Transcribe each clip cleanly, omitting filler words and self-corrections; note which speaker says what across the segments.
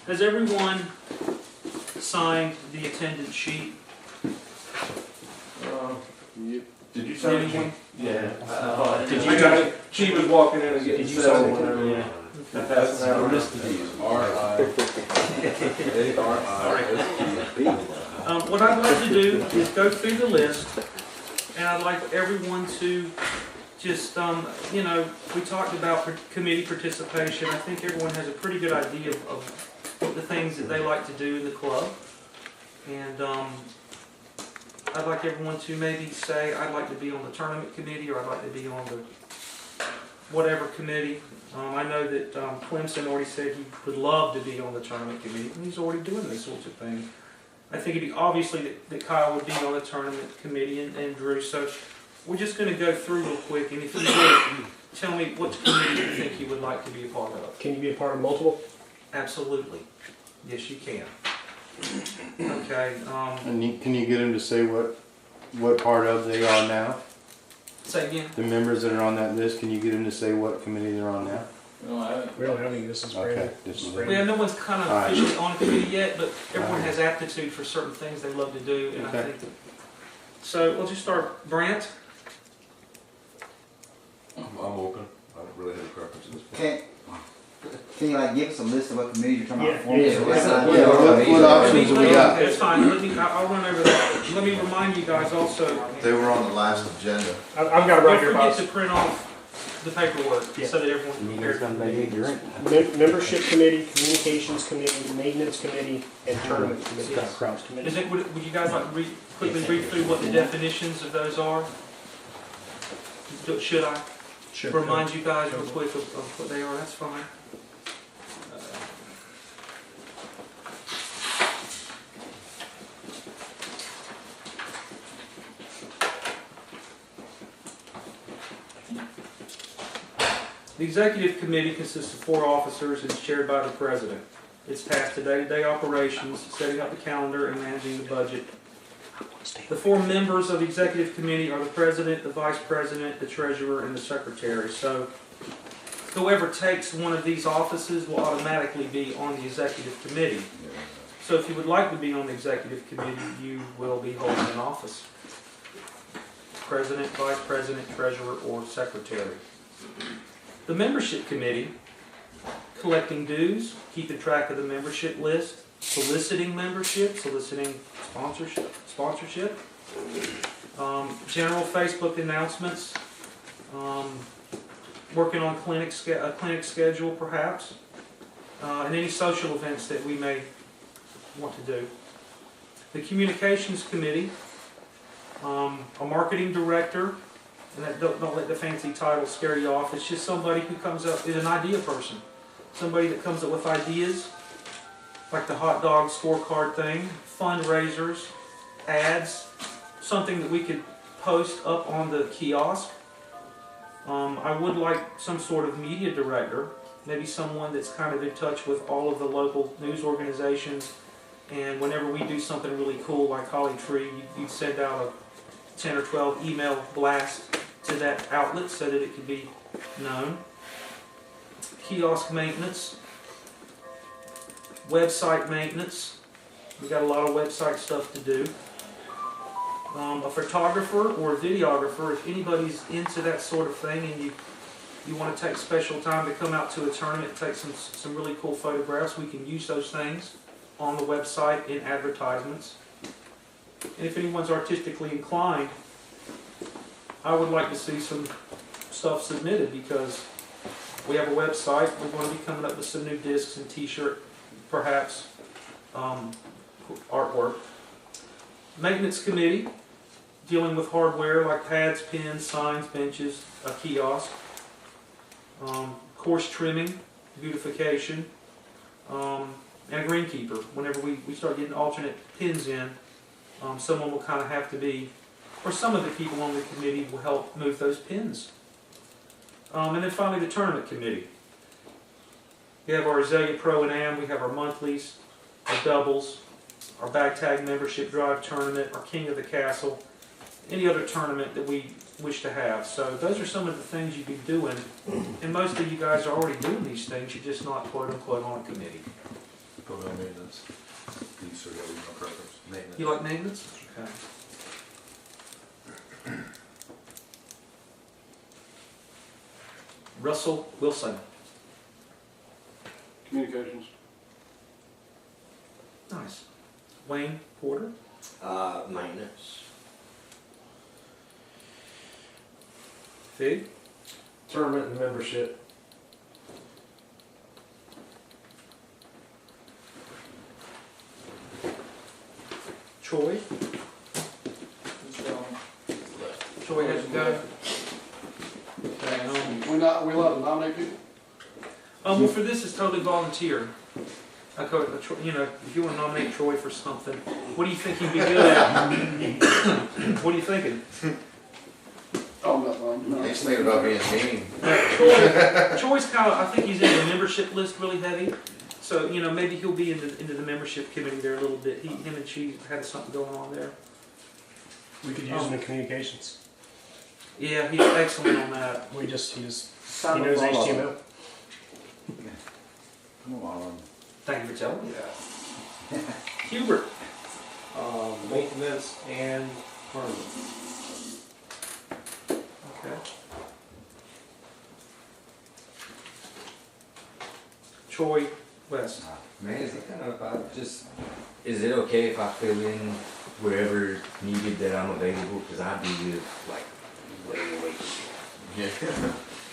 Speaker 1: Has everyone signed the attendance sheet?
Speaker 2: Did you sign
Speaker 1: Anyone?
Speaker 2: it? Yeah.
Speaker 1: Did
Speaker 2: I got it. She was walking in and getting
Speaker 1: Did you
Speaker 2: settled
Speaker 1: sign it?
Speaker 2: whenever.
Speaker 1: Yeah.
Speaker 2: And passing out.
Speaker 1: What I'd like to do is go through the list, and I'd like everyone to just, you know, we talked about committee participation. I think everyone has a pretty good idea of the things that they like to do in the club. And I'd like everyone to maybe say, I'd like to be on the tournament committee, or I'd like to be on the whatever committee. I know that Clemson already said he would love to be on the tournament committee, and he's already doing these sorts of things. I think it'd be obviously that Kyle would be on the tournament committee and Drew. So we're just going to go through real quick, and if you would tell me what committee you think you would like to be a part of.
Speaker 3: Can you be a part of multiple?
Speaker 1: Absolutely. Yes, you can. Okay.
Speaker 4: And can you get them to say what part of they are now?
Speaker 1: Say again.
Speaker 4: The members that are on that list, can you get them to say what committee they're on now?
Speaker 2: No, I haven't.
Speaker 3: We don't have any. This is brand.
Speaker 4: Okay, this is
Speaker 1: We have no one's kind of
Speaker 4: Alright.
Speaker 1: officially on a committee yet, but everyone has aptitude for certain things they love to do, and
Speaker 4: Okay.
Speaker 1: I think. So we'll just start. Brant.
Speaker 5: I'm open. I don't really have a preference at this point.
Speaker 6: Can you like give us a list of what committees you're talking about?
Speaker 3: Yeah,
Speaker 4: what options do we got?
Speaker 1: That's fine. I'll run over that. Let me remind you guys also.
Speaker 5: They were on the last agenda.
Speaker 3: I've got it right here,
Speaker 1: Don't forget
Speaker 3: boss.
Speaker 1: to print off the paperwork
Speaker 3: Yeah.
Speaker 1: so that everyone's prepared.
Speaker 3: Membership committee, communications committee, maintenance committee, and tournament committee.
Speaker 1: Is it, would you guys like to quickly read through what the definitions of those are? Should I
Speaker 3: Sure.
Speaker 1: remind you guys real quick of what they are? That's fine. The executive committee consists of 4 officers and is chaired by the president. It's tasked to day-to-day operations, setting up the calendar, and managing the budget. The 4 members of the executive committee are the president, the vice president, the treasurer, and the secretary. So whoever takes one of these offices will automatically be on the executive committee. So if you would like to be on the executive committee, you will be holding an office. President, vice president, treasurer, or secretary. The membership committee, collecting dues, keeping track of the membership list, soliciting membership, soliciting sponsorship, general Facebook announcements, working on a clinic schedule perhaps, and any social events that we may want to do. The communications committee, a marketing director. And that, don't let the fancy title scare you off. It's just somebody who comes up, is an idea person. Somebody that comes up with ideas, like the hot dog scorecard thing, fundraisers, ads, something that we could post up on the kiosk. I would like some sort of media director, maybe someone that's kind of in touch with all of the local news organizations. And whenever we do something really cool like Holly Tree, you'd send out a 10 or 12 email blast to that outlet so that it could be known. Kiosk maintenance, website maintenance. We've got a lot of website stuff to do. A photographer or a videographer, if anybody's into that sort of thing and you want to take special time to come out to a tournament and take some really cool photographs, we can use those things on the website in advertisements. And if anyone's artistically inclined, I would like to see some stuff submitted because we have a website. We're going to be coming up with some new discs and t-shirt, perhaps, artwork. Maintenance committee, dealing with hardware like pads, pens, signs, benches, a kiosk. Course trimming, beautification, and a greenkeeper. Whenever we start getting alternate pins in, someone will kind of have to be, or some of the people on the committee will help move those pins. And then finally the tournament committee. We have our Azalea Pro and Am, we have our monthlies, our doubles, our bag tag membership drive tournament, our King of the Castle, any other tournament that we wish to have. So those are some of the things you'd be doing, and most of you guys are already doing these things, you're just not quote unquote on a committee.
Speaker 5: Put on maintenance. These three are my preference. Maintenance.
Speaker 1: You like maintenance? Okay. Russell Wilson.
Speaker 2: Communications.
Speaker 1: Nice. Wayne Porter.
Speaker 7: Maintenance.
Speaker 1: Fig.
Speaker 2: Tournament and membership.
Speaker 1: Troy. Troy has to go. Okay,
Speaker 2: We allowed to nominate people?
Speaker 1: well, for this, it's totally volunteer. You know, if you want to nominate Troy for something, what do you think he'd be good at? What are you thinking?
Speaker 2: Oh, no.
Speaker 5: He's thinking about being mean.
Speaker 1: Troy's kind of, I think he's in the membership list really heavy. So, you know, maybe he'll be into the membership committee there a little bit. Him and she had something going on there.
Speaker 3: We could use him in communications.
Speaker 1: Yeah, he's excellent on that.
Speaker 3: He knows HTML.
Speaker 6: Come on.
Speaker 1: Thank you for telling me that. Hubert.
Speaker 7: Maintenance and tournament.
Speaker 1: Okay. Troy West.
Speaker 7: Man, is it kind of, is it okay if I fill in wherever needed that I'm available? Because I do live like way.
Speaker 5: Yeah.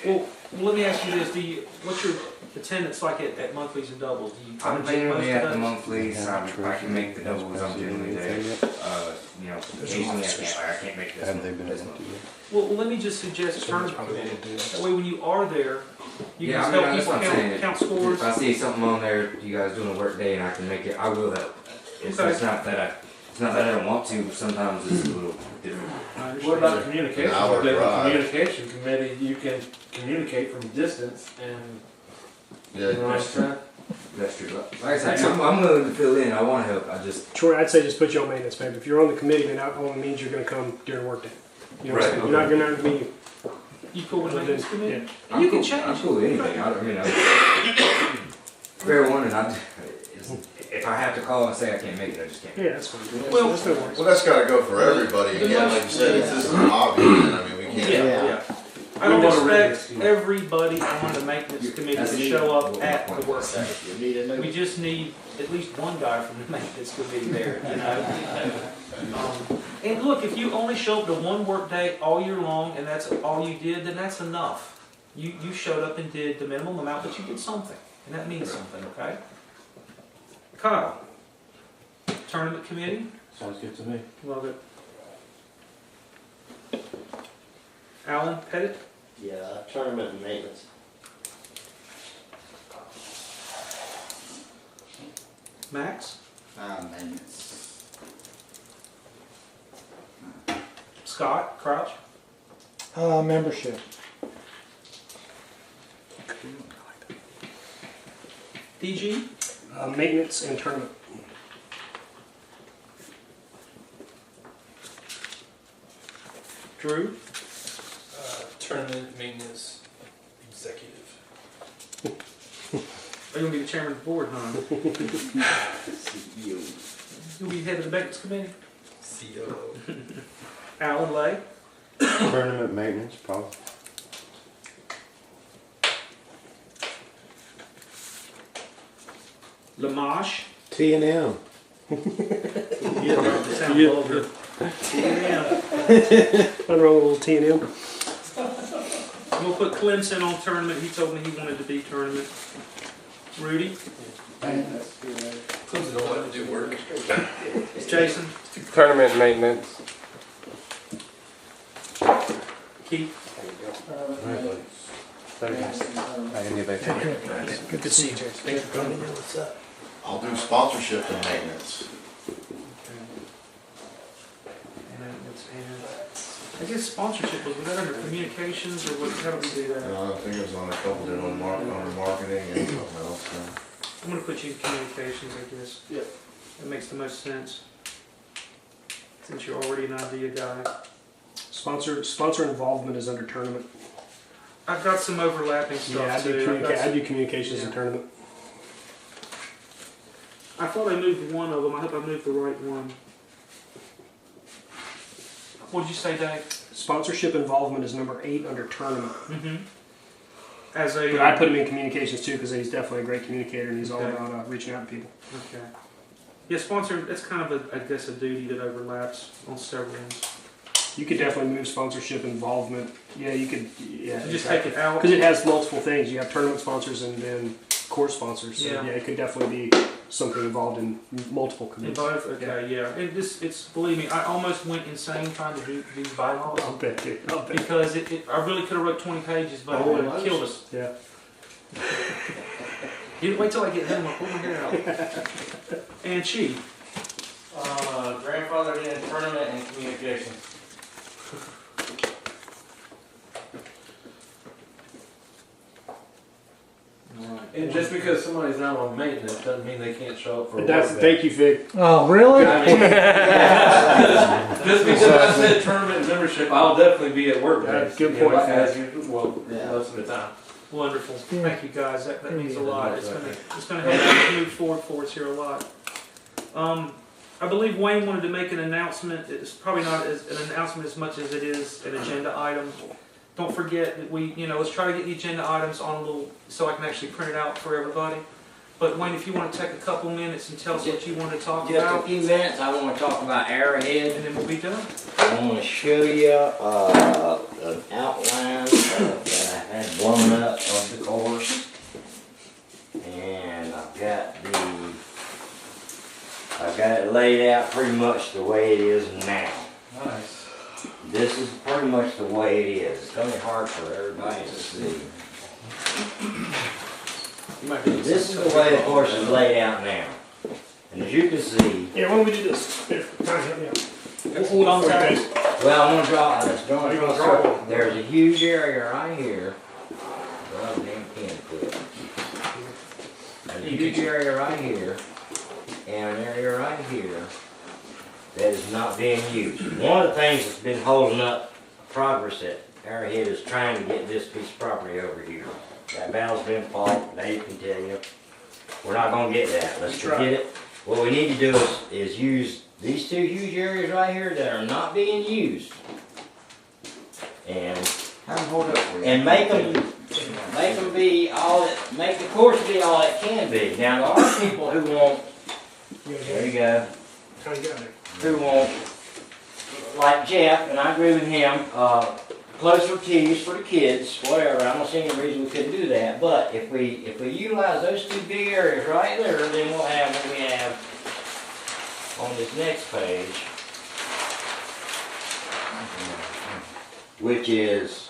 Speaker 1: Well, let me ask you this: what's your attendance like at monthlies and doubles? Do you try to
Speaker 7: I'm
Speaker 1: make
Speaker 7: generally
Speaker 1: most of
Speaker 7: at the
Speaker 1: those?
Speaker 7: monthlies. I can make the doubles. I'm generally there. You know, occasionally I can't make this
Speaker 4: Have they
Speaker 7: one.
Speaker 4: been
Speaker 7: This
Speaker 4: able
Speaker 7: one.
Speaker 4: to do
Speaker 1: Well, let me just suggest tournament committee. That way, when you are there, you
Speaker 7: Yeah,
Speaker 1: can
Speaker 7: I mean,
Speaker 1: help
Speaker 7: that's
Speaker 1: people
Speaker 7: what I'm saying.
Speaker 1: count scores.
Speaker 7: If I see something on there, you guys doing a work day, and I can make it, I will help. It's
Speaker 1: Okay.
Speaker 7: not that I don't want to. But sometimes it's a little different.
Speaker 1: I understand.
Speaker 2: What about communication?
Speaker 5: An hour
Speaker 2: Within the
Speaker 5: drive.
Speaker 2: communication committee, you can communicate from a distance and, you know
Speaker 5: Yeah.
Speaker 2: what I'm saying?
Speaker 7: That's true. Like I said, I'm willing to fill in. I want to help. I just
Speaker 3: Troy, I'd say just put you on maintenance, babe. If you're on the committee, then that only means you're going to come during workday. You know what I'm
Speaker 7: Right,
Speaker 3: saying? You're not going to be.
Speaker 1: You cool with maintenance committee?
Speaker 3: Yeah.
Speaker 1: And
Speaker 7: I'm
Speaker 1: you can
Speaker 7: cool.
Speaker 1: change.
Speaker 7: I'm cool with anything. Fair one, and if I have to call and say I can't make it, I just can't.
Speaker 3: Yeah, that's fine.
Speaker 1: Well-
Speaker 3: That's no worries.
Speaker 5: Well, that's gotta go for everybody. Again, like you said, if this is an hobby, then I mean, we can't.
Speaker 1: Yeah. I don't
Speaker 2: We wanna read
Speaker 1: expect
Speaker 2: this.
Speaker 1: everybody on the maintenance committee to show up at the work day.
Speaker 6: You need a
Speaker 1: We just need at least one guy from the maintenance committee there, you know? And look, if you only show up to one work day all year long and that's all you did, then that's enough. You showed up and did the minimum amount, but you did something, and that means something, okay? Kyle, tournament committee,
Speaker 2: Sounds good to me.
Speaker 1: love it. Alan Pettit,
Speaker 7: Yeah, tournament and maintenance.
Speaker 1: Max,
Speaker 6: Maintenance.
Speaker 1: Scott, Crouch,
Speaker 6: Membership.
Speaker 1: DG,
Speaker 3: Maintenance and tournament.
Speaker 1: Drew,
Speaker 8: Tournament maintenance executive.
Speaker 1: are you gonna be the chairman of the board, huh? You'll be head of the maintenance committee.
Speaker 8: COO.
Speaker 1: Alan Lay,
Speaker 4: Tournament maintenance, probably.
Speaker 1: Lamash.
Speaker 4: T&M.
Speaker 1: Sound vulgar. Yeah.
Speaker 3: Nothing wrong with a little T&M.
Speaker 1: We'll put Clemson on tournament. He told me he wanted to be tournament. Rudy,
Speaker 8: Clemson don't let him do work.
Speaker 1: Jason,
Speaker 2: Tournament maintenance.
Speaker 1: Keith,
Speaker 4: I can get back to you.
Speaker 3: Good to see you, Jason. Thanks for coming.
Speaker 8: What's up?
Speaker 5: I'll do sponsorship and maintenance.
Speaker 1: I guess sponsorship was that under communications or what? How do we do that?
Speaker 5: I think it was on a couple different under marketing and something else.
Speaker 1: I'm gonna put you in communications, I guess.
Speaker 2: Yep.
Speaker 1: That makes the most sense. Since you're already an idea guy.
Speaker 3: Sponsor involvement is under tournament.
Speaker 1: I've got some overlapping
Speaker 3: Yeah,
Speaker 1: stuff too.
Speaker 3: I do communications and tournament.
Speaker 1: I thought I moved one of them. I hope I moved the right one. What'd you say, Dave?
Speaker 3: Sponsorship involvement is number 8 under tournament.
Speaker 1: Mm-hmm. As a.
Speaker 3: But I put him in communications too because he's definitely a great communicator and he's all
Speaker 1: Okay.
Speaker 3: about reaching out to people.
Speaker 1: Okay. Yeah, sponsor. That's kind of I guess, a duty that overlaps on several ends.
Speaker 3: You could definitely move sponsorship involvement. Yeah, you could. Yeah,
Speaker 1: So just take it out.
Speaker 3: because it has multiple things. You have tournament sponsors and then course sponsors. So
Speaker 1: Yeah.
Speaker 3: yeah, it could definitely be something involved in multiple
Speaker 1: In
Speaker 3: committees.
Speaker 1: both? Okay, yeah. And it's believe me, I almost went insane trying to do these bylaws
Speaker 3: I'll bet, dude. I'll bet.
Speaker 1: because I really could have wrote 20 pages, but it would have killed us.
Speaker 3: Yeah.
Speaker 1: You wait till I get home. I'll pull my hair out. And Chief.
Speaker 2: Grandfather in tournament and communication. And just because somebody's not on maintenance doesn't mean they can't show up for a
Speaker 3: That's
Speaker 2: work day.
Speaker 3: thank you, Vic.
Speaker 9: Oh, really?
Speaker 2: I mean, just because I said tournament membership, I'll definitely be at work
Speaker 3: That's
Speaker 2: days.
Speaker 3: good point.
Speaker 2: As usual, well,
Speaker 6: Yeah.
Speaker 2: most of the time.
Speaker 1: Wonderful.
Speaker 9: Yeah.
Speaker 1: Thank you, guys. That means a lot. It's gonna help us move forward for us here a lot. I believe Wayne wanted to make an announcement. It's probably not an announcement as much as it is an agenda item. Don't forget that let's try to get the agenda items on a little, so I can actually print it out for everybody. But Wayne, if you want to take a couple minutes and tell us what you want to talk
Speaker 7: Just a
Speaker 1: about,
Speaker 7: few minutes, I want to talk about Arrowhead.
Speaker 1: and then we'll be done.
Speaker 7: I want to show you an outline that I had blown up of the course. And I've got it laid out pretty much the way it is now.
Speaker 2: Nice.
Speaker 7: This is pretty much the way it is. It's going to be hard for everybody to see. This is the way the course is laid out now. And as you can see,
Speaker 3: Yeah, why don't we do this? Here, Tony, help me out.
Speaker 1: Hold on tight.
Speaker 7: well, I'm going to draw, let's draw
Speaker 3: You're
Speaker 7: a
Speaker 3: gonna
Speaker 7: circle.
Speaker 3: draw.
Speaker 7: There's a huge area right here. Well, damn pen quit. There's a huge area right here, and an area right here that is not being used. One of the things that's been holding up progress at Arrowhead is trying to get this piece of property over here. That battle's been fought, Dave can tell you. We're not gonna get that, let's
Speaker 3: That's right.
Speaker 7: forget it. What we need to do is use these two huge areas right here that are not being used. And make them be all that, make the course be all it can be. Now, there are people who want, there you go,
Speaker 3: How you got there?
Speaker 7: who want, like Jeff, and I agree with him, closer tees for the kids, whatever. I don't see any reason we couldn't do that. But if we utilize those two big areas right there, then we'll have what we have on this next page, which is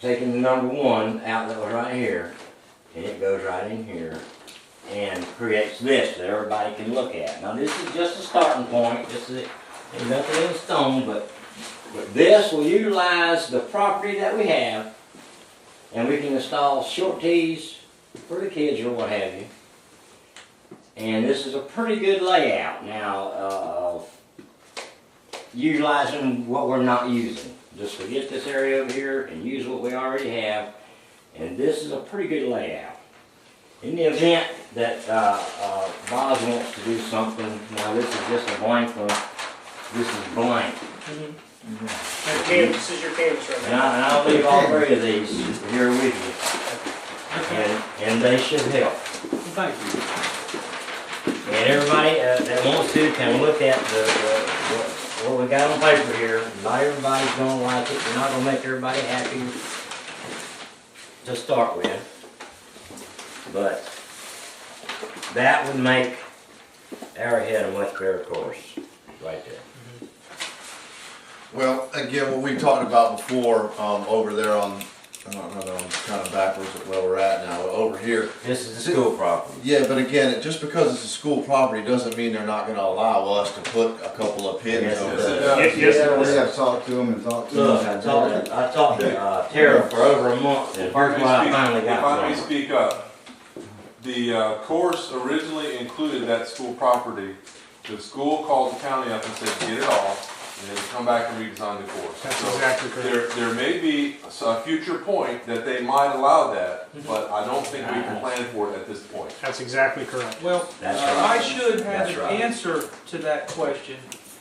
Speaker 7: taking the number 1 out that was right here, and it goes right in here and creates this that everybody can look at. Now this is just a starting point, there's nothing in stone, but this will utilize the property that we have, and we can install short tees for the kids or what have you. And this is a pretty good layout. Now, utilizing what we're not using. Just forget this area over here and use what we already have. And this is a pretty good layout. In the event that Boz wants to do something, now this is just a blank one. This is blank.
Speaker 3: This is your canvas right
Speaker 7: And
Speaker 3: now.
Speaker 7: I'll leave all 3 of these here with you. And they should help.
Speaker 1: Thank you.
Speaker 7: And everybody that wants to can look at what we got on paper here. Not everybody's gonna like it. We're not gonna make everybody happy to start with. But that would make Arrowhead a much better course, right there.
Speaker 5: Well, again, what we talked about before, over there on, I don't know, I'm kind of backwards at where we're at now, over here.
Speaker 7: This is the school property.
Speaker 5: Yeah, but again, just because it's a school property doesn't mean they're not gonna allow us to put a couple of pins
Speaker 7: Yes,
Speaker 5: over
Speaker 7: it
Speaker 5: there.
Speaker 3: Yes,
Speaker 6: Yeah, we
Speaker 3: yes.
Speaker 6: have talked to them and talked to
Speaker 7: Look,
Speaker 6: them.
Speaker 7: I talked to Tara for over a month, and here's what I finally
Speaker 10: If I
Speaker 7: got
Speaker 10: may
Speaker 7: from her.
Speaker 10: speak up, the course originally included that school property. The school called the county up and said, get it off. They had to come back and redesign the course.
Speaker 3: That's
Speaker 10: So
Speaker 3: exactly correct.
Speaker 10: there may be a future point that they might allow that, but I don't think we can plan for it at this point.
Speaker 3: That's exactly correct.
Speaker 1: Well,
Speaker 7: That's
Speaker 1: I
Speaker 7: right.
Speaker 1: should have
Speaker 7: That's
Speaker 1: an
Speaker 7: right.
Speaker 1: answer to that question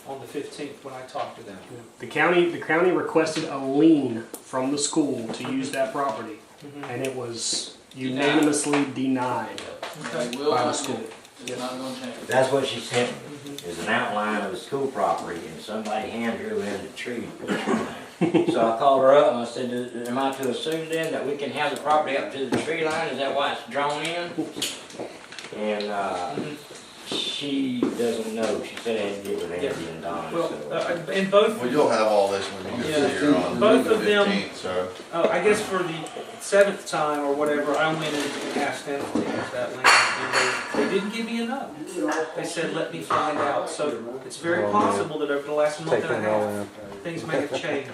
Speaker 1: on the 15th when I talk to them.
Speaker 3: The county requested a lien from the school to use that property, and it was unanimously denied
Speaker 1: Okay.
Speaker 3: by the school.
Speaker 8: It's not gonna change.
Speaker 7: That's what she sent me, is an outline of the school property, and somebody hand drew in the tree. So I called her up and I said, am I to assume then that we can have the property up to the tree line, is that why it's drawn in? And, she doesn't know, she said it had to do with Andy and Don,
Speaker 1: Well,
Speaker 7: so.
Speaker 1: and both,
Speaker 5: Well, you'll have all this when you get here on
Speaker 1: Both
Speaker 5: the
Speaker 1: of them-
Speaker 5: 15th, so.
Speaker 1: I guess for the 7th time or whatever, I went in and asked them to use that land, and they didn't give me enough. They said, let me find out. So it's very possible that over the last month and a half, things may have changed.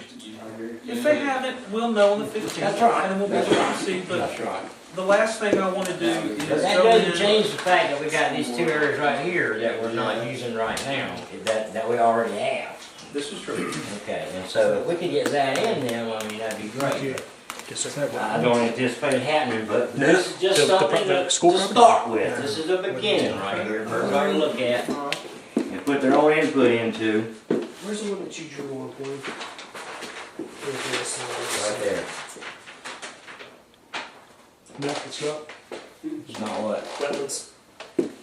Speaker 1: If they haven't, we'll know on the 15th.
Speaker 7: That's right.
Speaker 1: And we'll be able to see, but
Speaker 7: That's right.
Speaker 1: the last thing I want to do
Speaker 7: But
Speaker 1: is
Speaker 7: that
Speaker 1: go
Speaker 7: doesn't
Speaker 1: in.
Speaker 7: change the fact that we got these two areas right here that we're not using right now, that we already have.
Speaker 1: This is true.
Speaker 7: Okay, and so if we could get that in there, I mean, that'd be great.
Speaker 3: Yes, sir.
Speaker 7: I don't anticipate it happening, but this is just
Speaker 3: The
Speaker 7: something
Speaker 3: the
Speaker 7: to
Speaker 3: school
Speaker 7: start with. This is a beginning right here for everybody to look at and put their own input into.
Speaker 3: Where's the one that you drew on, Glenn?
Speaker 7: Right there.
Speaker 3: No, it's not.
Speaker 7: It's not what?
Speaker 3: Wetlands.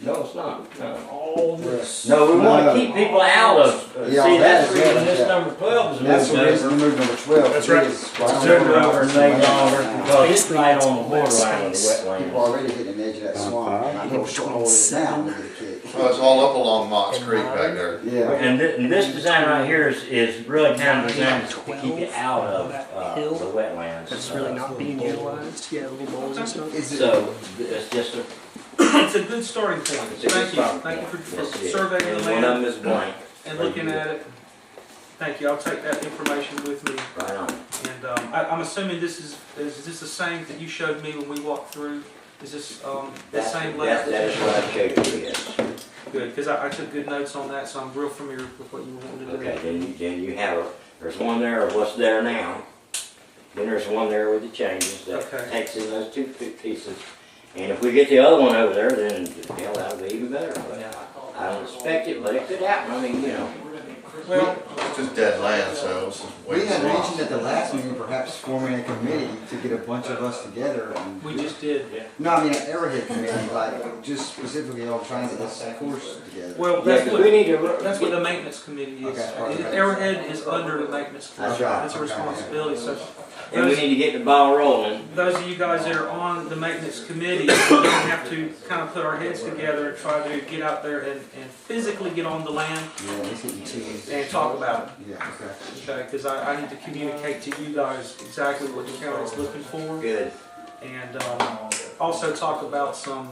Speaker 7: No, it's not. No.
Speaker 3: All this.
Speaker 7: No, we want to keep people out of,
Speaker 6: Yeah,
Speaker 7: see, that's the
Speaker 6: that's-
Speaker 7: reason this
Speaker 6: yeah.
Speaker 7: number 12 is
Speaker 6: That's
Speaker 7: moved
Speaker 6: the reason
Speaker 7: over.
Speaker 6: we moved number 12.
Speaker 3: That's right.
Speaker 6: It's
Speaker 7: It's
Speaker 6: right
Speaker 7: moved over and made longer because it's
Speaker 3: Basically,
Speaker 7: right
Speaker 3: it's
Speaker 7: on the
Speaker 3: all that
Speaker 7: borderline of the
Speaker 3: space.
Speaker 6: People
Speaker 7: wetlands.
Speaker 6: already hitting the edge of that swamp, and I know it's going to hold it down with the kick.
Speaker 5: Well, it's all up along Mott's Creek back there.
Speaker 6: Yeah.
Speaker 7: And this design right here is really kind of designed to keep it out of the wetlands.
Speaker 3: That's really not being utilized. Yeah, little bowls and stuff.
Speaker 6: Is it,
Speaker 7: So it's just a,
Speaker 1: It's a good starting point.
Speaker 7: it's a good
Speaker 1: Thank you.
Speaker 7: start.
Speaker 1: Thank you for
Speaker 7: Yes, it is.
Speaker 1: surveying the
Speaker 7: And one of
Speaker 1: land
Speaker 7: them is blank,
Speaker 1: and looking at it. Thank you. I'll take that information with me.
Speaker 7: right on.
Speaker 1: And I'm assuming this is this the same that you showed me when we walked through? Is this the same layout?
Speaker 7: That is what I showed you, yes.
Speaker 1: Good, because I took good notes on that, so I'm real familiar with what you were wanting to do.
Speaker 7: Okay, then you have, there's one there of what's there now. Then there's one there with the changes that
Speaker 1: Okay.
Speaker 7: takes in those two pieces. And if we get the other one over there, then hell, that'll be even better. But I don't expect it, but it could happen. I mean, you know.
Speaker 1: Well,
Speaker 5: It's just dead land, so let's just wait
Speaker 6: we
Speaker 5: and
Speaker 6: had
Speaker 5: see.
Speaker 6: mentioned at the last meeting perhaps forming a committee to get a bunch of us together. And,
Speaker 1: we just did.
Speaker 6: no, I mean an Arrowhead committee, like just specifically all trying to get this course together.
Speaker 1: Well,
Speaker 7: Yeah,
Speaker 1: that's
Speaker 7: 'cause
Speaker 1: what
Speaker 7: we need to.
Speaker 1: that's what the maintenance committee is.
Speaker 6: Okay.
Speaker 1: Arrowhead is under the maintenance committee.
Speaker 6: That's right.
Speaker 1: It's a
Speaker 6: Okay.
Speaker 1: responsibility. So
Speaker 7: And we need to get the ball rolling.
Speaker 1: those of you guys that are on the maintenance committee, we're going to have to kind of put our heads together and try to get out there and physically get on the land
Speaker 6: Yeah, he's hitting twos.
Speaker 1: and talk about it.
Speaker 6: Yeah, okay.
Speaker 1: Okay, because I need to communicate to you guys exactly what the county is looking for,
Speaker 7: Good.
Speaker 1: and also talk about some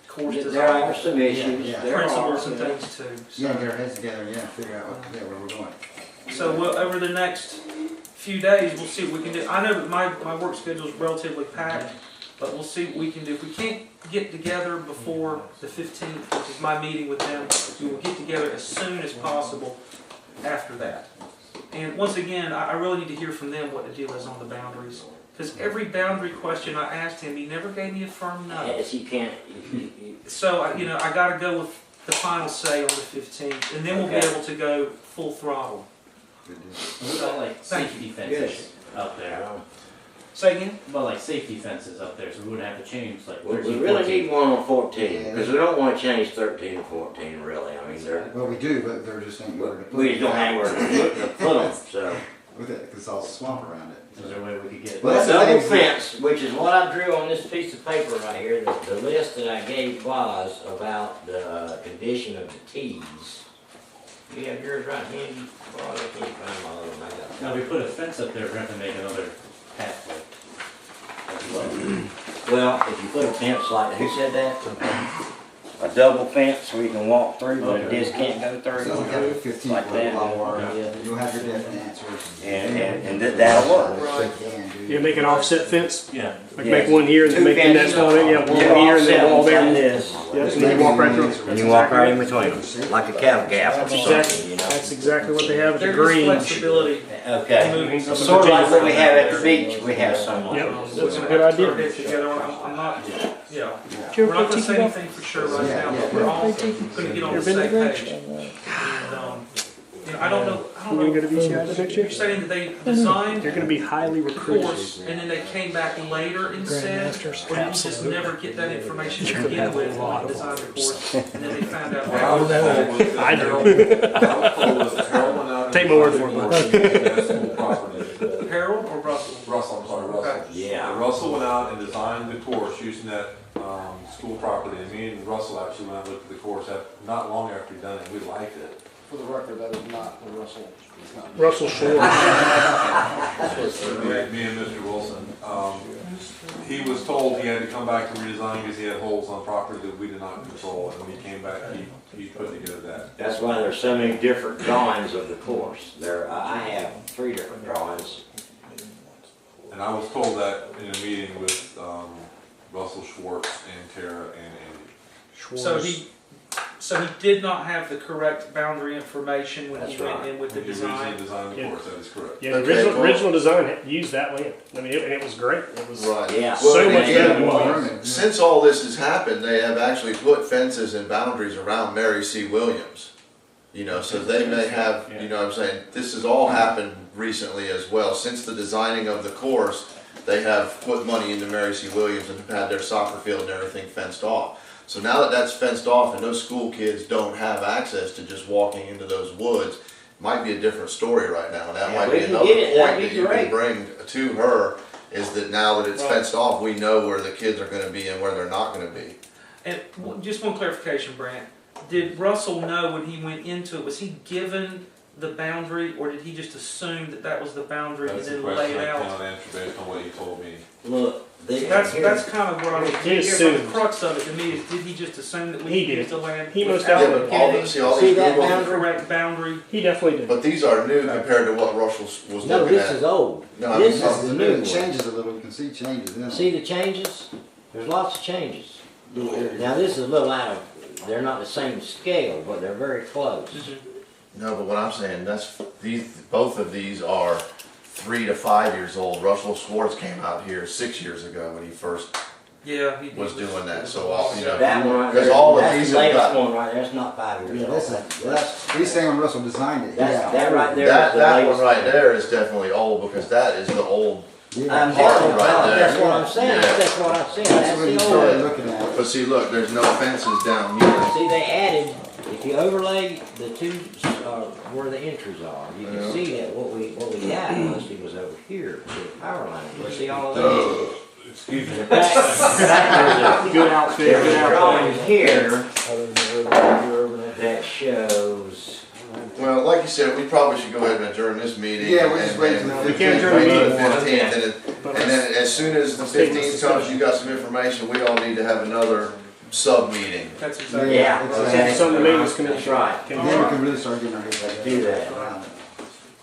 Speaker 1: course
Speaker 7: There are
Speaker 1: design
Speaker 7: some issues.
Speaker 6: Yeah.
Speaker 7: There
Speaker 1: principles
Speaker 7: are.
Speaker 1: and things too.
Speaker 6: Yeah,
Speaker 1: So,
Speaker 6: get our heads together, yeah, figure out where we're going.
Speaker 1: so we'll, over the next few days, we'll see what we can do. I know that my work schedule is relatively packed, but we'll see what we can do. If we can't get together before the 15th, which is my meeting with them, we will get together as soon as possible after that. And once again, I really need to hear from them what the deal is on the boundaries. Because every boundary question I asked him, he never gave me a firm no.
Speaker 7: Yes, you can't.
Speaker 1: So, I got to go with the final say on the 15th, and then we'll be
Speaker 7: Okay.
Speaker 1: able to go full throttle.
Speaker 6: Good deal.
Speaker 8: What about like
Speaker 1: Thank
Speaker 8: safety
Speaker 7: Good.
Speaker 8: fences up there?
Speaker 1: Say again?
Speaker 8: What about like safety fences up there, so we wouldn't have to change like
Speaker 7: We
Speaker 8: 13,
Speaker 7: really
Speaker 8: 14.
Speaker 7: need one on 14,
Speaker 6: Yeah.
Speaker 7: because we don't want to change 13 and 14, really. I mean, they're,
Speaker 6: Well, we do, but they're just ain't where to put
Speaker 7: we
Speaker 6: it.
Speaker 7: just don't have where to put them, so.
Speaker 6: With it, because it's all swamp around it.
Speaker 8: Is there a way we could get?
Speaker 6: Well, that's the
Speaker 7: Double
Speaker 6: thing.
Speaker 7: fence, which is what I drew on this piece of paper right here, the list that I gave was about the condition of the tees. You have yours right handy? Well, I can't find my other one, I got it.
Speaker 8: Now, if we put a fence up there, we're gonna have to make another pathway. As well.
Speaker 7: Well, if you put a fence like, who said that? A double fence where you can walk through, but it just can't go
Speaker 6: So
Speaker 7: through.
Speaker 6: we have a 15
Speaker 7: Like
Speaker 6: foot
Speaker 7: that.
Speaker 6: long,
Speaker 7: Yeah.
Speaker 6: you'll have your definite answers.
Speaker 7: And that'll work.
Speaker 6: Which they can do.
Speaker 3: You make an offset fence?
Speaker 8: Yeah,
Speaker 3: Like make one here and then make the next one, yeah, one here and then wall there.
Speaker 7: This.
Speaker 3: Yes, and then you walk right through.
Speaker 7: And you walk right in between them, like a cattle gap or
Speaker 3: That's
Speaker 7: something,
Speaker 3: exactly,
Speaker 7: you know?
Speaker 3: that's exactly what they have at the
Speaker 1: There is
Speaker 3: Grange.
Speaker 1: flexibility.
Speaker 7: Okay.
Speaker 1: Moving some
Speaker 7: Sort of like what we have at the beach, we have some like
Speaker 3: Yep,
Speaker 7: this.
Speaker 3: that's a good idea.
Speaker 1: Our heads together. I'm not, yeah.
Speaker 3: Sure,
Speaker 1: We're not gonna
Speaker 3: take
Speaker 1: say
Speaker 3: it
Speaker 1: anything for sure right now, but we're all gonna get on the same page. And, you know, I don't know.
Speaker 3: You're gonna go to VCI next year?
Speaker 1: You're saying that they designed
Speaker 3: You're gonna be highly
Speaker 1: the
Speaker 3: recruited.
Speaker 1: course and then they came back later and said, or did you just never get that information to begin with when they designed the course and then they found out?
Speaker 10: What I was told was that
Speaker 3: I know.
Speaker 10: I was told was that Harold went out and
Speaker 3: Take my word for
Speaker 10: designed the school property.
Speaker 1: Harold or Russell?
Speaker 10: Russell, I'm sorry, Russell.
Speaker 1: Okay.
Speaker 7: Yeah.
Speaker 10: Russell went out and designed the course using that, school property, and me and Russell actually went out and looked at the course not long after he'd done it, we liked it.
Speaker 9: For the record, that is not the Russell. It's not.
Speaker 3: Russell Shore.
Speaker 10: Me and Mr. Wilson, he was told he had to come back to redesign because he had holes on property that we did not control, and when he came back, he put together that.
Speaker 7: That's why there's so many different drawings of the course. I have 3 different drawings.
Speaker 10: And I was told that in a meeting with, Russell Schwartz and Tara and Andy.
Speaker 1: So he did not have the correct boundary information when he
Speaker 7: That's
Speaker 1: went
Speaker 7: right.
Speaker 1: in with the
Speaker 10: When he originally
Speaker 1: design.
Speaker 10: designed the
Speaker 3: Yeah.
Speaker 10: course, that is correct.
Speaker 3: Yeah, the
Speaker 5: Okay,
Speaker 3: original,
Speaker 5: well-
Speaker 3: original design used that land. I mean, and it was great. It was
Speaker 5: Right.
Speaker 7: Yeah.
Speaker 3: so
Speaker 5: Well,
Speaker 3: much
Speaker 5: again,
Speaker 3: better than what it was.
Speaker 5: Since all this has happened, they have actually put fences and boundaries around Mary C. Williams. You know, so they may have, you know what I'm saying, this has all happened recently as well. Since the designing of the course, they have put money into Mary C. Williams and have had their soccer field and everything fenced off. So now that that's fenced off and those school kids don't have access to just walking into those woods, might be a different story right now. And that
Speaker 7: Yeah,
Speaker 5: might
Speaker 7: we
Speaker 5: be
Speaker 7: can
Speaker 5: another
Speaker 7: get it.
Speaker 5: point
Speaker 7: That'd be
Speaker 5: that you can
Speaker 7: great.
Speaker 5: bring to her, is that now that it's
Speaker 1: Right.
Speaker 5: fenced off, we know where the kids are gonna be and where they're not gonna be.
Speaker 1: And just one clarification, Brant. Did Russell know when he went into it, was he given the boundary or did he just assume that that was the boundary and
Speaker 10: That's the
Speaker 1: then lay
Speaker 10: question
Speaker 1: it
Speaker 10: I
Speaker 1: out?
Speaker 10: cannot answer based on what you told me.
Speaker 7: Look,
Speaker 1: That's kind of what I was,
Speaker 3: He
Speaker 1: the
Speaker 3: assumed.
Speaker 1: crux of it to me is, did he just assume that we
Speaker 3: He did.
Speaker 1: used the land
Speaker 3: He most
Speaker 1: without
Speaker 5: Yeah,
Speaker 3: definitely
Speaker 5: but all
Speaker 1: getting
Speaker 5: the, see, all
Speaker 7: See
Speaker 5: these
Speaker 7: that
Speaker 5: Google,
Speaker 1: the
Speaker 7: boundary?
Speaker 1: correct boundary?
Speaker 3: He definitely did.
Speaker 5: but these are new compared to what Russell was
Speaker 7: no,
Speaker 5: looking
Speaker 7: this
Speaker 5: at.
Speaker 7: is old.
Speaker 5: No,
Speaker 7: This
Speaker 5: I'm
Speaker 7: is the
Speaker 6: It
Speaker 7: new one.
Speaker 6: changes a little, you can see changes in it.
Speaker 7: See the changes? There's lots of changes. Now this is a little out of, they're not the same scale, but they're very close.
Speaker 5: No, but what I'm saying, both of these are 3 to 5 years old. Russell Schwartz came out here 6 years ago when he first
Speaker 1: Yeah, he
Speaker 5: was doing that, so all, you know.
Speaker 7: That one right
Speaker 5: Because
Speaker 7: there,
Speaker 5: all of
Speaker 7: that's
Speaker 5: these
Speaker 7: the
Speaker 5: have
Speaker 7: latest
Speaker 5: got,
Speaker 7: one right there, that's not 5 years
Speaker 6: Yeah,
Speaker 7: old.
Speaker 6: that's, he's saying when Russell designed it, yeah.
Speaker 7: That right there is
Speaker 5: that,
Speaker 7: the
Speaker 5: that one
Speaker 7: latest.
Speaker 5: right there is definitely old, because that is the old.
Speaker 6: Yeah.
Speaker 7: I'm
Speaker 5: Part
Speaker 7: telling you,
Speaker 5: right there.
Speaker 7: that's what I'm saying,
Speaker 5: Yeah.
Speaker 7: that's what I'm saying,
Speaker 6: That's
Speaker 7: that's
Speaker 6: when you
Speaker 7: the
Speaker 6: started
Speaker 7: old.
Speaker 6: looking at it.
Speaker 5: But see, look, there's no fences down here.
Speaker 7: See, they added, if you overlay the two, where the entries are, you
Speaker 5: Yeah.
Speaker 7: can see that what we got mostly was over here, to the power line. You see all of those?
Speaker 10: Excuse me.
Speaker 7: In fact, there's
Speaker 3: Good outfit,
Speaker 7: a
Speaker 3: good outfit.
Speaker 7: drawing here that shows,
Speaker 5: Well, like you said, we probably should go ahead and adjourn this meeting.
Speaker 6: Yeah, we'll just wait till the
Speaker 3: We can't
Speaker 6: 15th.
Speaker 3: adjourn the
Speaker 5: Wait till
Speaker 3: meeting.
Speaker 5: the 15th, and then as soon as the 15th comes, you got some information, we all need to have another sub-meeting.
Speaker 1: That's exactly.
Speaker 7: yeah,
Speaker 6: exactly.
Speaker 7: okay.
Speaker 3: Some of the maintenance committee.
Speaker 7: That's right.
Speaker 6: And then we can really start getting our heads back.
Speaker 7: Do that.
Speaker 6: around it.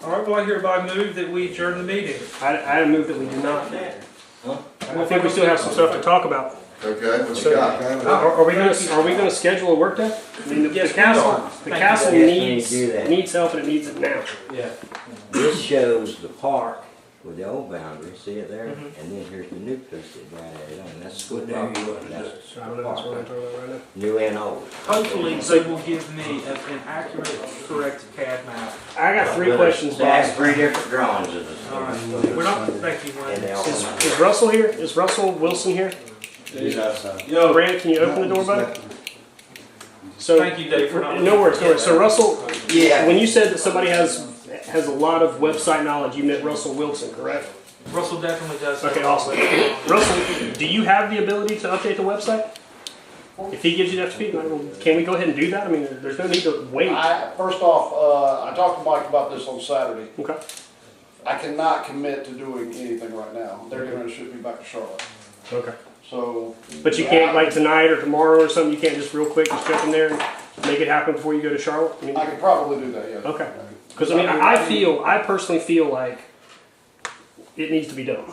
Speaker 1: All right, well, I hereby move that we adjourn the meeting.
Speaker 3: I move that we do not.
Speaker 7: Huh?
Speaker 3: I think we still have some stuff to talk about.
Speaker 5: Okay, what
Speaker 3: So-
Speaker 5: you got?
Speaker 3: Are we gonna schedule a work day? I mean, the
Speaker 1: Yes, we
Speaker 3: castle,
Speaker 1: are.
Speaker 3: the
Speaker 1: Thank
Speaker 3: castle
Speaker 7: you. Yes, we need
Speaker 3: needs,
Speaker 7: to do that.
Speaker 3: needs help and it needs it now.
Speaker 1: Yeah.
Speaker 7: This shows the park with the old boundary, see it there?
Speaker 1: Mhm.
Speaker 7: And then here's the new piece that got added on, that's school property, that's
Speaker 3: I don't know, that's what I'm talking about right now.
Speaker 7: new and old.
Speaker 1: Hopefully, they will give me an accurate, correct CAD map.
Speaker 3: I got 3 questions,
Speaker 7: They have
Speaker 3: Bob.
Speaker 7: 3 different drawings of this.
Speaker 1: All right, we're not, thank you,
Speaker 7: And they
Speaker 1: Wayne.
Speaker 7: all come out.
Speaker 3: Is Russell here? Is Russell Wilson here?
Speaker 9: Yo,
Speaker 3: Brandon, can you open the door, buddy? So,
Speaker 1: Thank you, Dave, for not.
Speaker 3: no worries, no worries. So Russell,
Speaker 5: Yeah.
Speaker 3: when you said that somebody has a lot of website knowledge, you meant Russell Wilson, correct?
Speaker 1: Russell definitely does.
Speaker 3: Okay, awesome. Russell, do you have the ability to update the website? If he gives you that speed, can we go ahead and do that? I mean, there's no need to wait.
Speaker 9: first off, I talked to Mike about this on Saturday.
Speaker 3: Okay.
Speaker 9: I cannot commit to doing anything right now. They're gonna ship me back to Charlotte.
Speaker 3: Okay.
Speaker 9: So.
Speaker 3: But you can't, like tonight or tomorrow or something, you can't just real quick just jump in there and make it happen before you go to Charlotte? I mean,
Speaker 9: I could probably do that, yeah.
Speaker 3: okay. Because I mean, I personally feel like it needs to be done.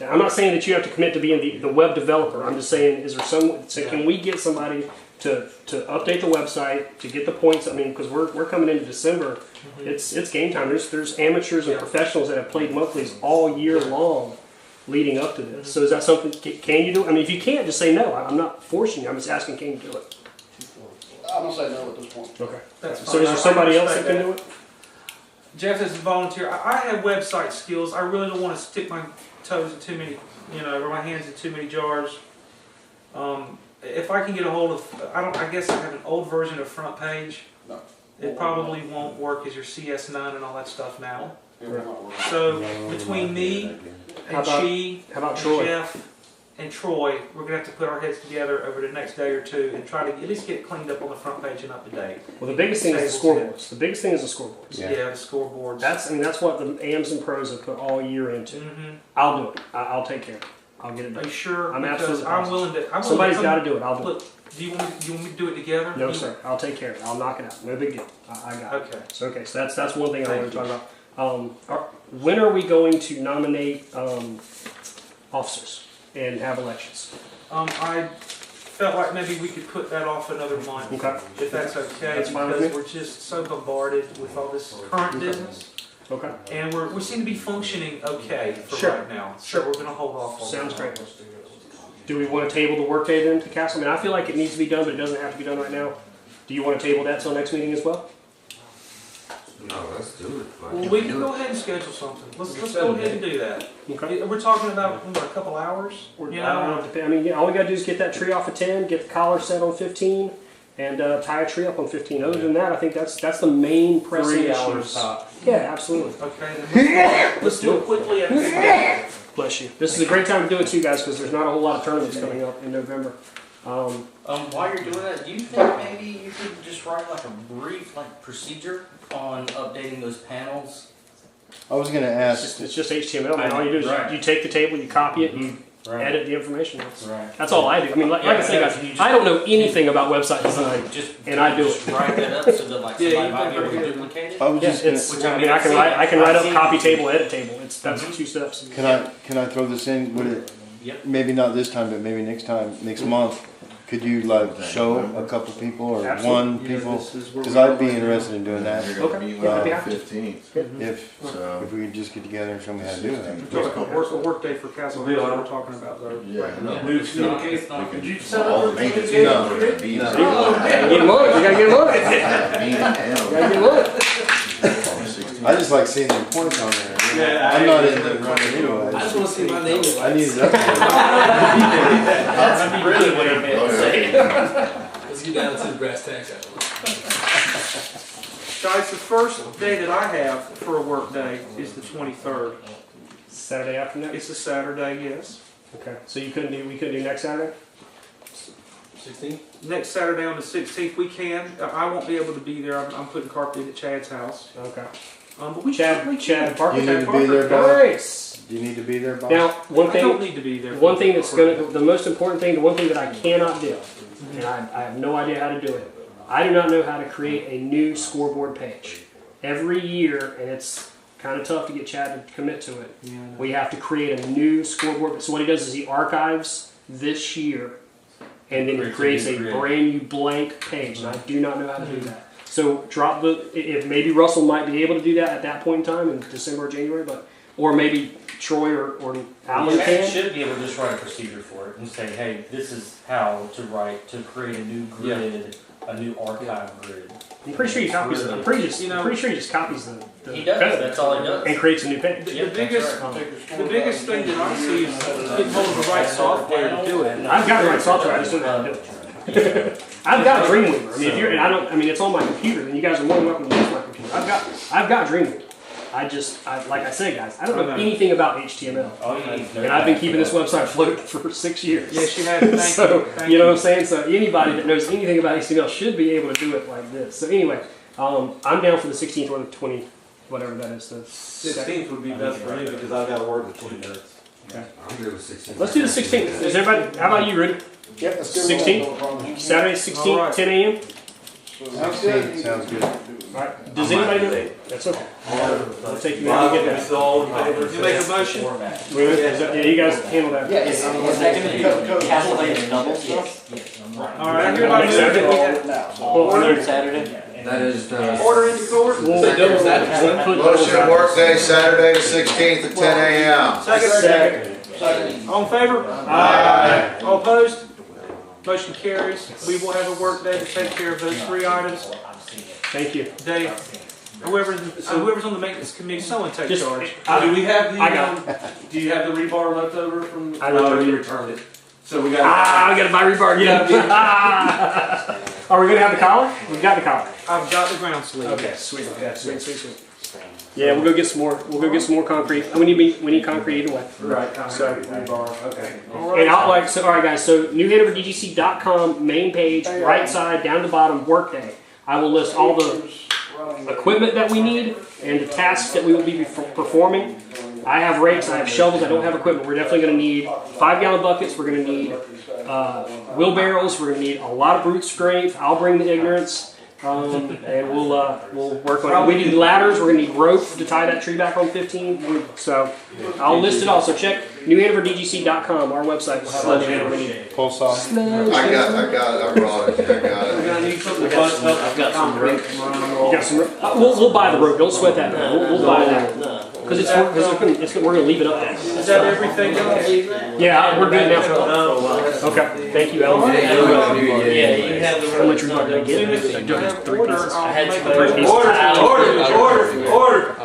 Speaker 3: I'm not saying that you have to commit to being the web developer. I'm just saying, is there can we get somebody to update the website, to get the points? I mean, because we're coming into December, it's game time. There's amateurs and professionals that have played monthlies all year long leading up to this. So is that something, can you do? I mean, if you can't, just say no. I'm not forcing you. I'm just asking, can you do it?
Speaker 9: I'm gonna say no at this point.
Speaker 3: Okay.
Speaker 1: That's
Speaker 3: So
Speaker 1: fine.
Speaker 3: is there somebody else that can do it?
Speaker 1: Jeff is a volunteer. I have website skills. I really don't want to stick my toes in too many, or my hands in too many jars. If I can get a hold of, I guess I have an old version of Front Page.
Speaker 9: No.
Speaker 1: It probably won't work as your CS9 and all that stuff now.
Speaker 9: It will not work.
Speaker 1: So between me
Speaker 3: How
Speaker 1: and
Speaker 3: about-
Speaker 1: Chi,
Speaker 3: How about
Speaker 1: and
Speaker 3: Troy?
Speaker 1: Jeff, and Troy, we're gonna have to put our heads together over the next day or two and try to at least get it cleaned up on the front page and up to date.
Speaker 3: Well, the biggest thing is the scoreboards. The biggest thing is the scoreboards.
Speaker 1: Yeah, the scoreboards.
Speaker 3: That's what the AMs and pros have put all year into.
Speaker 1: Mm-hmm.
Speaker 3: I'll do it. I'll take care of it. I'll get it
Speaker 1: Are
Speaker 3: done.
Speaker 1: you sure?
Speaker 3: I'm
Speaker 1: Because
Speaker 3: absolutely
Speaker 1: I'm
Speaker 3: positive.
Speaker 1: willing to. I'm
Speaker 3: Somebody's
Speaker 1: willing
Speaker 3: got
Speaker 1: to
Speaker 3: to do it. I'll do it.
Speaker 1: Look, do you want me to do it together?
Speaker 3: No, sir. I'll take care of it. I'll knock it out. No big deal. I got it.
Speaker 1: Okay.
Speaker 3: So that's one thing I
Speaker 1: Thank
Speaker 3: want to talk about. When are we going to nominate officers and have elections?
Speaker 1: I felt like maybe we could put that off another month,
Speaker 3: Okay.
Speaker 1: if that's okay,
Speaker 3: That's fine with
Speaker 1: because
Speaker 3: me.
Speaker 1: we're just so bombarded with all this current business,
Speaker 3: Okay.
Speaker 1: and we seem to be functioning okay for
Speaker 3: Sure.
Speaker 1: right now.
Speaker 3: Sure.
Speaker 1: So we're going to hold off on
Speaker 3: Sounds
Speaker 1: that.
Speaker 3: great. Do we want to table the workday then to council? I mean, I feel like it needs to be done, but it doesn't have to be done right now. Do you want to table that till next meeting as well?
Speaker 11: No, let's do it.
Speaker 1: Well, we can go ahead and schedule something. Let's go ahead and do that.
Speaker 3: Okay.
Speaker 1: We're talking about what, a couple hours.
Speaker 3: I don't know. I mean, yeah, all we gotta do is get that tree off at 10, get the collar set on 15, and tie a tree up on 15. Other than that, I think that's the main pressing
Speaker 8: 3
Speaker 3: issue.
Speaker 8: hours top.
Speaker 3: Yeah, absolutely.
Speaker 1: Okay, then let's do it quickly.
Speaker 3: Bless you. This is a great time to do it too, guys, because there's not a whole lot of tournaments coming up in November.
Speaker 8: While you're doing that, do you think maybe you could just write like a brief procedure on updating those panels?
Speaker 4: I was gonna ask,
Speaker 3: It's just HTML, man. All you do is
Speaker 8: Right.
Speaker 3: you take the table, you copy it, you
Speaker 8: Right.
Speaker 3: edit the information.
Speaker 8: Right.
Speaker 3: That's all I do. I mean, like I say, guys, I don't know anything about website design. And I do
Speaker 8: just
Speaker 3: it.
Speaker 8: write that up so that like
Speaker 1: Yeah,
Speaker 8: somebody
Speaker 1: you
Speaker 8: might be able
Speaker 1: can
Speaker 8: to
Speaker 1: do it.
Speaker 8: duplicate it.
Speaker 4: I was
Speaker 3: Yeah,
Speaker 4: just gonna,
Speaker 3: I mean, I can write up copy table, edit table. That's 2 steps.
Speaker 4: can I throw this in? Would it,
Speaker 8: Yep.
Speaker 4: maybe not this time, but maybe next time, next month, could you show a couple people or
Speaker 3: Absolutely.
Speaker 4: one people? Cause I'd be interested in doing that.
Speaker 5: You're gonna
Speaker 3: Okay.
Speaker 5: meet
Speaker 3: Yeah, I'd
Speaker 5: on
Speaker 3: be
Speaker 5: the
Speaker 3: happy to.
Speaker 5: 15th,
Speaker 4: If
Speaker 5: so.
Speaker 4: we could just get together and show me how to do it.
Speaker 1: A work day for Castle Hill. We're talking about though.
Speaker 5: Yeah, no.
Speaker 8: Did
Speaker 5: you set up all the maintenance people are gonna be there.
Speaker 3: Get them on it. You gotta get them on it. You gotta get them on it.
Speaker 4: I just like seeing the points on there. I'm not in the running anyway.
Speaker 11: I just wanna see my name.
Speaker 4: I need it up there.
Speaker 8: That's really what it meant to say.
Speaker 11: Let's get down to the brass tacks.
Speaker 1: Guys, the first day that I have for a work day is the 23rd.
Speaker 3: Saturday after next.
Speaker 1: It's a Saturday, yes.
Speaker 3: Okay. So we couldn't do next Saturday?
Speaker 11: 16?
Speaker 1: Next Saturday on the 16th, we can. I won't be able to be there. I'm putting carpet in at Chad's house.
Speaker 3: Okay.
Speaker 1: But we certainly
Speaker 3: Chad
Speaker 1: can.
Speaker 3: Parker.
Speaker 4: You need to
Speaker 3: Parker.
Speaker 4: be there, Bob?
Speaker 3: Nice.
Speaker 4: Do you need to be there, Bob?
Speaker 3: Now, one
Speaker 1: I don't
Speaker 3: thing.
Speaker 1: need to be there.
Speaker 3: One thing that's the most important thing, the one thing that I cannot do, and I have no idea how to do it. I do not know how to create a new scoreboard page. Every year, and it's kind of tough to get Chad to commit to it.
Speaker 1: Yeah, I know.
Speaker 3: We have to create a new scoreboard. So what he does is he archives this year, and then he creates a brand new blank page. And I do not know how to do that. So drop if maybe Russell might be able to do that at that point in time in December or January, or maybe Troy or Alan
Speaker 8: You
Speaker 3: can.
Speaker 8: should be able to just write a procedure for it and say, hey, this is how to create a new grid, a new archive grid.
Speaker 3: I'm pretty sure he copies it. I'm pretty sure he just copies the
Speaker 8: He does.
Speaker 3: code
Speaker 8: That's all he does.
Speaker 3: and creates a new page.
Speaker 1: The
Speaker 8: Yep,
Speaker 1: biggest,
Speaker 8: that's right.
Speaker 1: the biggest thing that I see is getting hold of the right software to do it.
Speaker 3: I've got the right software. I just don't know how to do it. I've got Dreamweaver. I mean, I mean, it's on my computer, and you guys are more than welcome to use my computer. I've got Dreamweaver. Like I said, guys, I don't know anything about HTML,
Speaker 8: All you need is
Speaker 3: and I've been keeping this website afloat for 6 years.
Speaker 1: Yes, you have. Thank
Speaker 3: So
Speaker 1: you. Thank
Speaker 3: you know what I'm saying. So anybody that knows anything about HTML should be able to do it like this. So anyway, I'm down for the 16th or the 20, whatever that is. The
Speaker 2: 16th would be best for me because I've got to work for 20 minutes.
Speaker 11: I'm good with 16.
Speaker 3: Let's do the 16th. Is everybody? How about you, Rudy?
Speaker 9: Yep, let's do it.
Speaker 3: 16th? Saturday, 16th,
Speaker 1: All right.
Speaker 3: 10 a.m.
Speaker 9: Sounds good.
Speaker 4: 16th sounds good.
Speaker 3: Alright, does anybody know? That's okay. I'll take you out and get that.
Speaker 2: all in favor?
Speaker 1: You make a motion?
Speaker 3: Yeah, you guys handle that.
Speaker 6: Yeah, is that gonna be
Speaker 8: Calculated double stuff?
Speaker 1: All right, I hereby move that we have
Speaker 3: Well,
Speaker 8: Saturday?
Speaker 11: That is the.
Speaker 1: order into court.
Speaker 3: we'll
Speaker 11: Double that.
Speaker 5: Motion workday Saturday the 16th at 10 a.m.
Speaker 1: Second. All in favor? Aye. All opposed? Motion carries. We will have a work day to take care of those 3 items.
Speaker 3: Thank you.
Speaker 1: Dave, whoever's on the maintenance committee, someone take
Speaker 3: Just,
Speaker 1: charge.
Speaker 2: Do we have the,
Speaker 3: I got
Speaker 2: do you have the rebar left over from?
Speaker 3: I returned
Speaker 2: you
Speaker 3: it.
Speaker 2: returned it. So we got.
Speaker 3: I gotta buy rebar again. Are we gonna have the collar? We got the collar.
Speaker 1: I've got the ground sleeve.
Speaker 3: Okay, sweet. Yeah, sweet. Yeah, we'll go get some more. We'll go get some more concrete. We need concrete either way.
Speaker 2: Right.
Speaker 3: So,
Speaker 2: Okay.
Speaker 3: and I'll like so. All right, guys. So NewHanoverDGC.com main page, right side down to the bottom, workday. I will list all the equipment that we need and the tasks that we will be performing. I have rakes, I have shovels, I don't have equipment. We're definitely going to need 5-gallon buckets. We're going to need wheelbarrows. We're going to need a lot of brute strength. I'll bring the ignorance. And we'll work on it. We need ladders. We're gonna need rope to tie that tree back on 15. So I'll list it all. So check NewHanoverDGC.com. Our website will have all the info we need.
Speaker 4: Pulse saw.
Speaker 5: I got it, I brought it, I got
Speaker 2: We're
Speaker 5: it.
Speaker 2: gonna need something to bust up.
Speaker 8: I've got some rope.
Speaker 3: You got some rope? We'll buy the rope. Don't sweat that. We'll buy that because we're gonna leave it up there.
Speaker 1: Is that everything?
Speaker 3: Yeah, we're good now. Okay. Thank you, Ellen.
Speaker 8: Yeah, you have the
Speaker 3: How much rebar did I
Speaker 1: As soon as
Speaker 3: get?
Speaker 1: you have order, I'll
Speaker 8: had
Speaker 1: make
Speaker 8: some
Speaker 1: a motion.
Speaker 2: Order.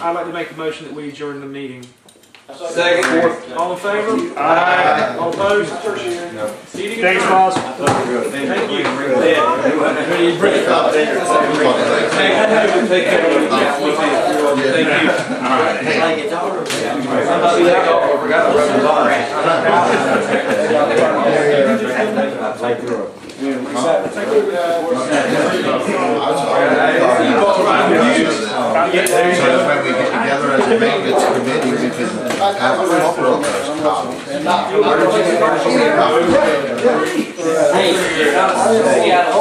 Speaker 1: I'd like to make a motion that we adjourn the meeting.
Speaker 2: Second.
Speaker 1: All in favor?
Speaker 3: Aye.
Speaker 1: All opposed? Meeting
Speaker 3: Thanks,
Speaker 1: adjourned.
Speaker 3: boss.
Speaker 1: Thank you.
Speaker 2: Bring it up. Take care. Thank you.
Speaker 8: Like it's over.
Speaker 5: So when we get together as a maintenance committee, we can have a couple of those copies.
Speaker 8: Hey, yeah.